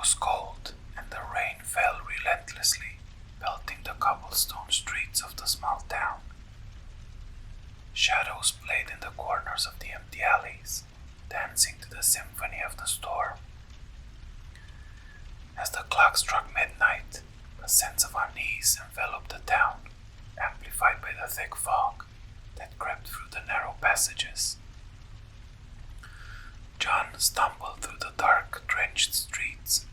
was cold, and the rain fell relentlessly, pelting the cobblestone streets of the small town. Shadows played in the corners of the empty alleys, dancing to the symphony of the storm. As the clock struck midnight, a sense of unease enveloped the town, amplified by the thick fog that crept through the narrow passages. John stumbled through the dark, drenched streets.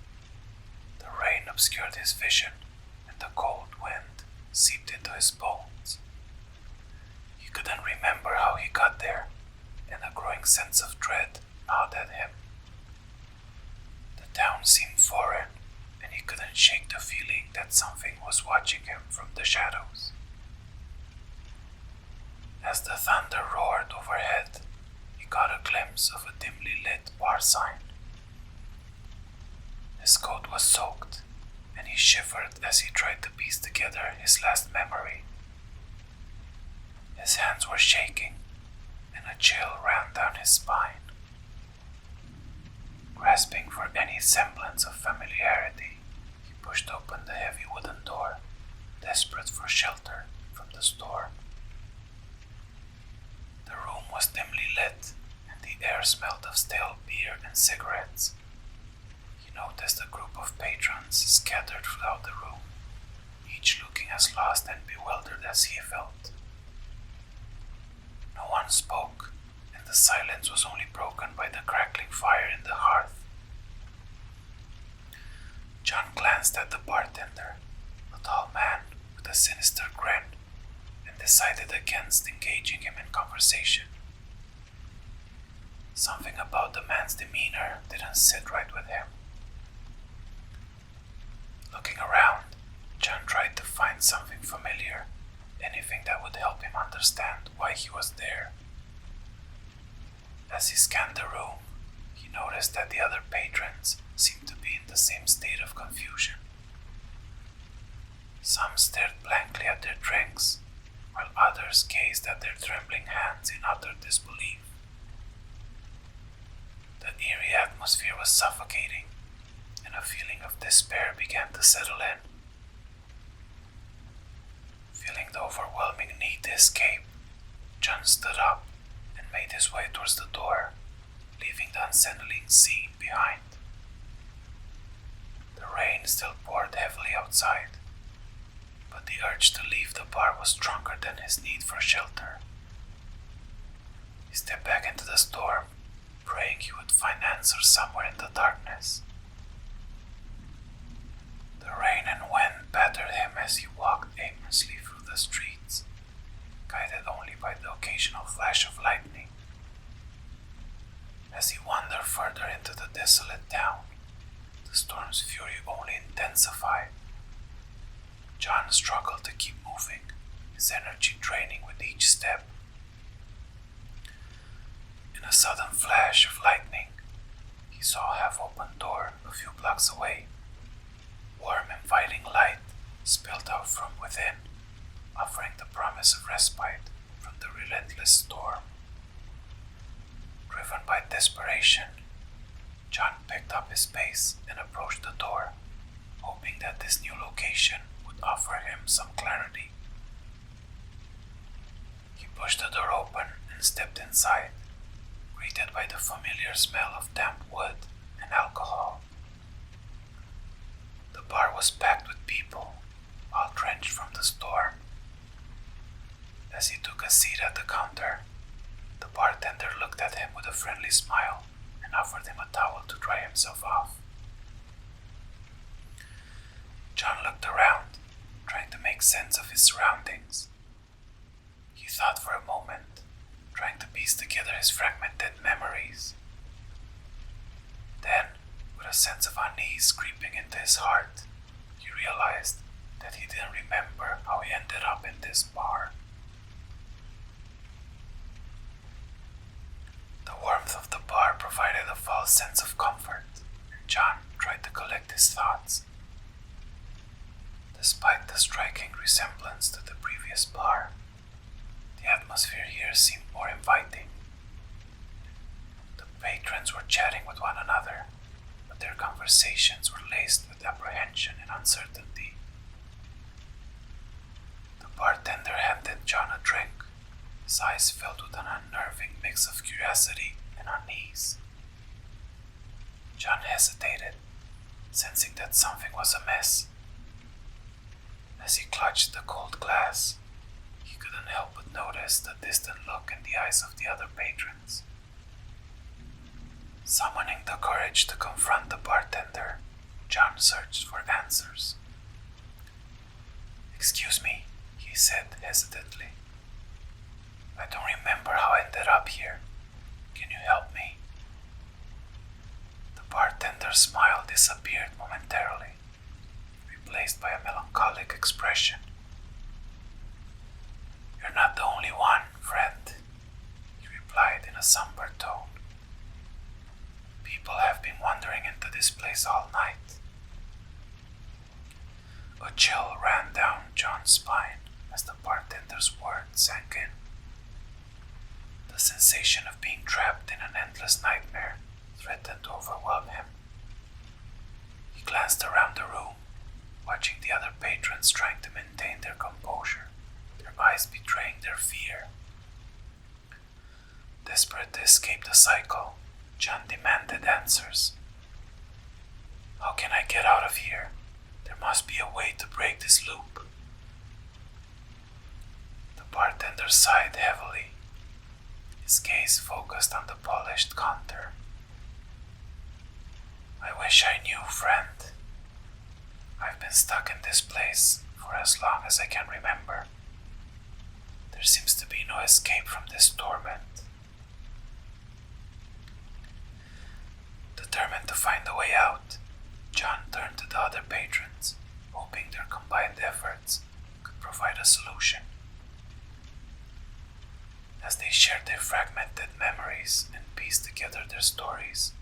The rain obscured his vision, and the cold wind seeped into his bones. He couldn't remember how he got there, and a growing sense of dread gnawed at him. The town seemed foreign, and he couldn't shake the feeling that something was watching him from the shadows. As the thunder roared overhead, he caught a glimpse of a dimly lit bar sign. His coat was soaked, and he shivered as he tried to piece together his last memory. His hands were shaking, and a chill ran down his spine. Grasping for any semblance of familiarity, he pushed open the heavy wooden door, desperate for shelter from the storm. The room was dimly lit, and the air smelled of stale beer and cigarettes. He noticed a group of patrons scattered throughout the room, each looking as lost and bewildered as he felt. No one spoke, and the silence was only broken by the crackling fire in the hearth. John glanced at the bartender, a tall man with a sinister grin, and decided against engaging him in conversation. Something about the man's demeanor didn't sit right with him. Looking around, John tried to find something familiar, anything that would help him understand why he was there. As he scanned the room, he noticed that the other patrons seemed to be in the same state of confusion. Some stared blankly at their drinks, while others gazed at their trembling hands in utter disbelief. The eerie atmosphere was suffocating, and a feeling of despair began to settle in. Feeling the overwhelming need to escape, John stood up and made his way towards the door, leaving the unsettling scene behind. The rain still poured heavily outside, but the urge to leave the bar was stronger than his need for shelter. He stepped back into the storm, praying he would find answers somewhere in the darkness. The rain and wind battered him as he walked aimlessly through the streets, guided only by the occasional flash of lightning. As he wandered further into the desolate town, the storm's fury only intensified. John struggled to keep moving, his energy draining with each step. In a sudden flash of lightning, he saw a half-open door a few blocks away. Warm, inviting light spilled out from within, offering the promise of respite from the relentless storm. Driven by desperation, John picked up his pace and approached the door, hoping that this new location would offer him some clarity. He pushed the door open and stepped inside, greeted by the familiar smell of damp wood and alcohol. The bar was packed with people, all drenched from the storm. As he took a seat at the counter, the bartender looked at him with a friendly smile and offered him a towel to dry himself off. John looked around, trying to make sense of his surroundings. He thought for a moment, trying to piece together his fragmented memories. Then, with a sense of unease creeping into his heart, he realized that he didn't remember how he ended up in this bar. The warmth of the bar provided a false sense of comfort, and John tried to collect his thoughts. Despite the striking resemblance to the previous bar, the atmosphere here seemed more inviting. The patrons were chatting with one another, but their conversation conversations were laced with apprehension and uncertainty. The bartender handed John a drink, his eyes filled with an unnerving mix of curiosity and unease. John hesitated, sensing that something was amiss. As he clutched the cold glass, he couldn't help but notice the distant look in the eyes of the other patrons. Summoning the courage to confront the bartender, John searched for answers. "Excuse me," he said hesitantly. "I don't remember how I ended up here. Can you help me?" The bartender's smile disappeared momentarily, replaced by a melancholic expression. "You're not the only one, friend," he replied in a somber tone. "People have been wandering into this place all night." A chill ran down John's spine as the bartender's words sank in. The sensation of being trapped in an endless nightmare threatened to overwhelm him. He glanced around the room, watching the other patrons trying to maintain their composure, their eyes betraying their fear. Desperate to escape the cycle, John demanded answers. "How can I get out of here? There must be a way to break this loop." The bartender sighed heavily, his gaze focused on the polished counter. "I wish I knew, friend. I've been stuck in this place for as long as I can remember. There seems to be no escape from this torment." Determined to find a way out, John turned to the other patrons, hoping their combined efforts could provide a solution. As they shared their fragmented memories and pieced together their stories,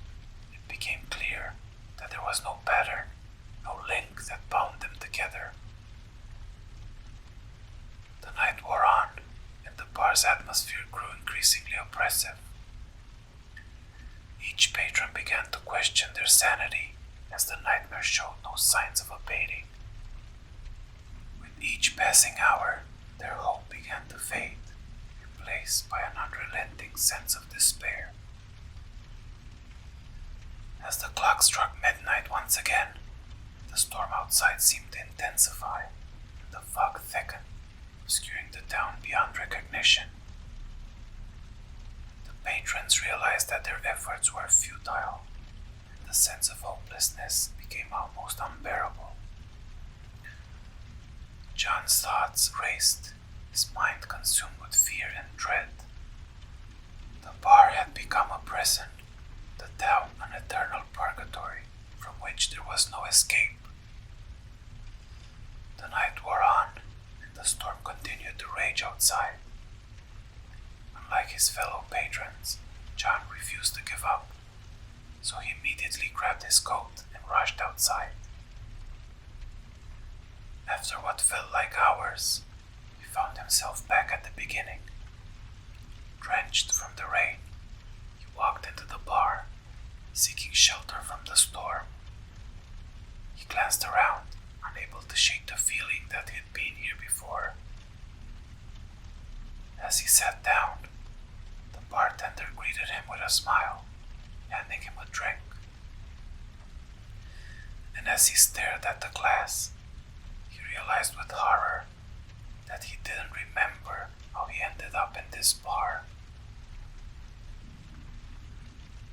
it became clear that there was no pattern, no link that bound them together. The night wore on, and the bar's atmosphere grew increasingly oppressive. Each patron began to question their sanity as the nightmare showed no signs of abating. With each passing hour, their hope began to fade, replaced by an unrelenting sense of despair. As the clock struck midnight once again, the storm outside seemed to intensify, and the fog thickened, obscuring the town beyond recognition. The patrons realized that their efforts were futile, and the sense of hopelessness became almost unbearable. John's thoughts raced, his mind consumed with fear and dread. The bar had become a prison, the town an eternal purgatory from which there was no escape. The night wore on, and the storm continued to rage outside. Unlike his fellow patrons, John refused to give up, so he immediately grabbed his coat and rushed outside. After what felt like hours, he found himself back at the beginning. Drenched from the rain, he walked into the bar, seeking shelter from the storm. He glanced around, unable to shake the feeling that he had been here before. As he sat down, the bartender greeted him with a smile, handing him a drink. And as he stared at the glass, he realized with horror that he didn't remember how he ended up in this bar.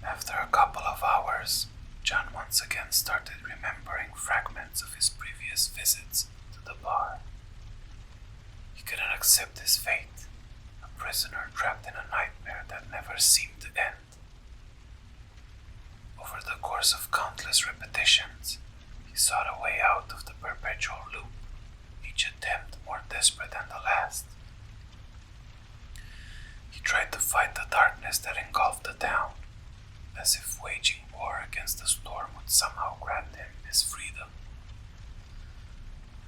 After a couple of hours, John once again started remembering fragments of his previous visits to the bar. He couldn't accept his fate, a prisoner trapped in a nightmare that never seemed to end. Over the course of countless repetitions, he sought a way out of the perpetual loop, each attempt more desperate than the last. He tried to fight the darkness that engulfed the town, as if waging war against the storm would somehow grant him his freedom.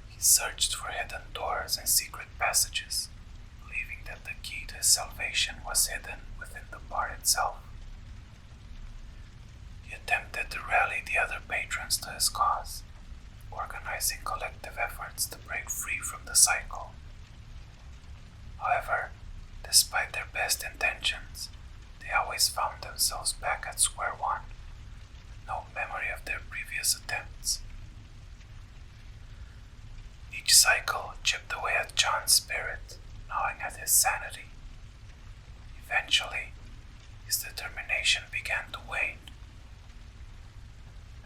He searched for hidden doors and secret passages, believing that the key to his salvation was hidden within the bar itself. He attempted to rally the other patrons to his cause, organizing collective efforts to break free from the cycle. However, despite their best intentions, they always found themselves back at square one, with no memory of their previous attempts. Each cycle chipped away at John's spirit, gnawing at his sanity. Eventually, his determination began to wane.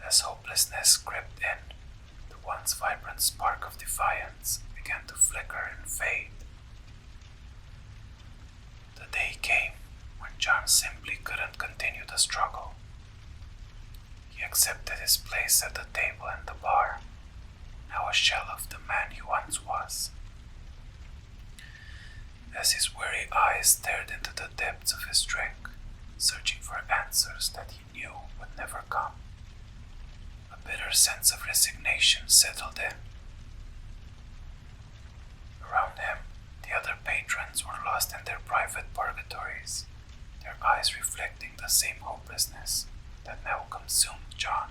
As hopelessness crept in, the once vibrant spark of defiance began to flicker and fade. The day came when John simply couldn't continue the struggle. He accepted his place at the table in the bar, now a shell of the man he once was. As his weary eyes stared into the depths of his drink, searching for answers that he knew would never come, a bitter sense of resignation settled in. Around him, the other patrons were lost in their private purgatories, their eyes reflecting the same hopelessness that now consumed John.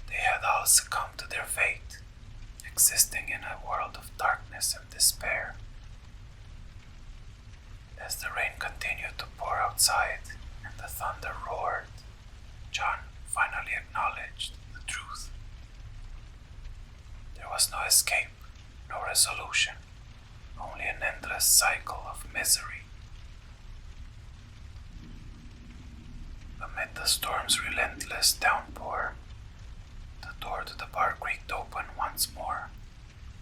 They had all succumbed to their fate, existing in a world of darkness and despair. As the rain continued to pour outside and the thunder roared, John finally acknowledged the truth. There was no escape, no resolution, only an endless cycle of misery. Amid the storm's relentless downpour, the door to the bar creaked open once more,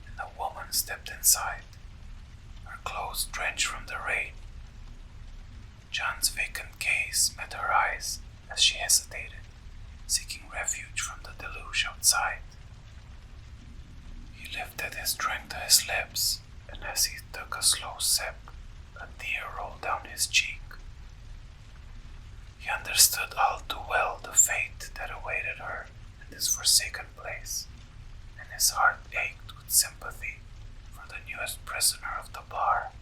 and a woman stepped inside, her clothes drenched from the rain. John's vacant gaze met her eyes as she hesitated, seeking refuge from the deluge outside. He lifted his drink to his lips, and as he took a slow sip, a tear rolled down his cheek. He understood all too well the fate that awaited her in this forsaken place, and his heart ached with sympathy for the newest prisoner of the bar.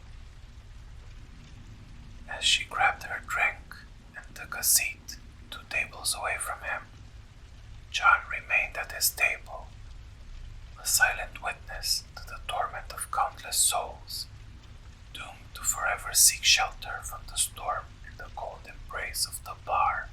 As she grabbed her drink and took a seat 2 tables away from him, John remained at his table, a silent witness to the torment of countless souls, doomed to forever seek shelter from the storm in the cold embrace of the bar.